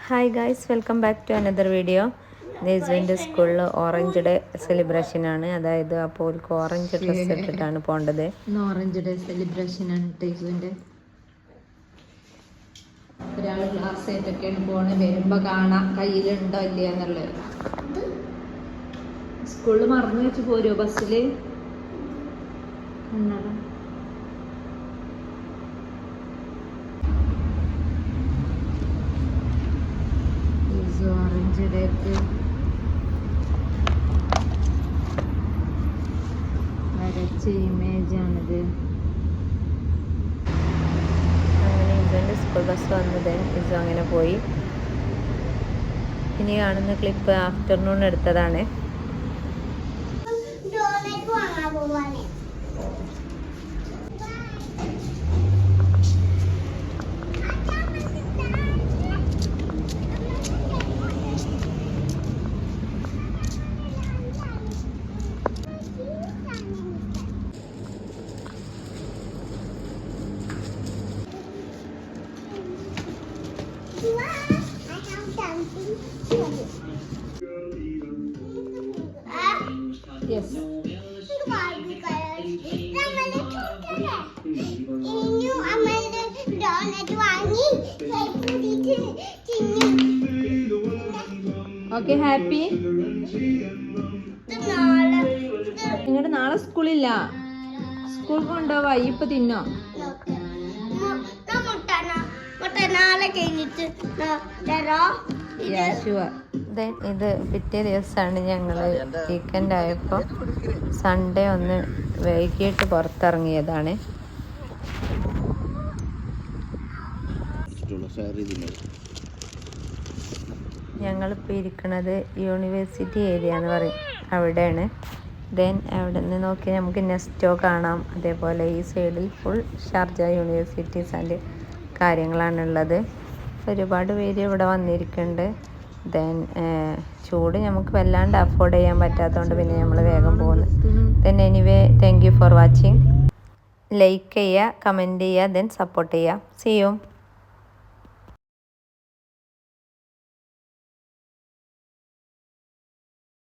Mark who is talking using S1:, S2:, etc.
S1: Hi guys, welcome back to another video. നെയ്സുവിൻ്റെ സ്കൂളിൽ orange day celebration ആണ്. അതായത് അപ്പോൾ ഓറഞ്ച് ഡ്രസ്സ് ഇട്ടിട്ടാണ് പോകേണ്ടത്.
S2: ഓറഞ്ച് ഡേ സെലിബ്രേഷൻ ആണ് നെയ്സുവിൻ്റെ. ഒരാൾ ക്ലാസ് ആയിട്ടൊക്കെയാണ് പോണത്. വരുമ്പോൾ കാണാം കയ്യിലുണ്ടോ ഇല്ല എന്നുള്ളത്. സ്കൂളിൽ മറന്നു വെച്ച് പോരുമോ ബസ്സിൽ? ഓറഞ്ച് ഡേക്ക് വരച്ച ഇമേജ് ആണിത്.
S1: അങ്ങനെ ഇസുവിൻ്റെ സ്കൂൾ ബസ് വന്നത്, ഇസു അങ്ങനെ പോയി. ഇനി കാണുന്ന ക്ലിപ്പ് ആഫ്റ്റർനൂൺ എടുത്തതാണ്.
S2: Yes. Okay, happy. നിങ്ങളുടെ നാളെ സ്കൂളില്ല. സ്കൂൾ കൊണ്ടുപോവാ. ഇപ്പൊ തിന്നോ?
S1: ഇത് പിറ്റേ ദിവസമാണ്. ഞങ്ങൾ വീക്കെൻഡ് ആയപ്പോൾ സൺഡേ ഒന്ന് വൈകിട്ട് പുറത്തിറങ്ങിയതാണ്. ഞങ്ങളിപ്പോൾ ഇരിക്കുന്നത് യൂണിവേഴ്സിറ്റി ഏരിയ എന്ന് പറയും, അവിടെയാണ്. അവിടെ നിന്ന് നോക്കി നമുക്ക് നെസ്റ്റോ കാണാം. അതേപോലെ ഈ സൈഡിൽ ഫുൾ ഷാർജ യൂണിവേഴ്സിറ്റീസിൻ്റെ കാര്യങ്ങളാണുള്ളത്. ഒരുപാട് പേര് ഇവിടെ വന്നിരിക്കുന്നുണ്ട്. ചൂട് നമുക്ക് വല്ലാണ്ട് അഫോർഡ് ചെയ്യാൻ പറ്റാത്തതുകൊണ്ട് പിന്നെ നമ്മൾ വേഗം പോകുന്നു. Anyway, thank you for watching. Like ചെയ്യുക, കമൻറ്റ് ചെയ്യുക, സപ്പോർട്ട് ചെയ്യുക. See U.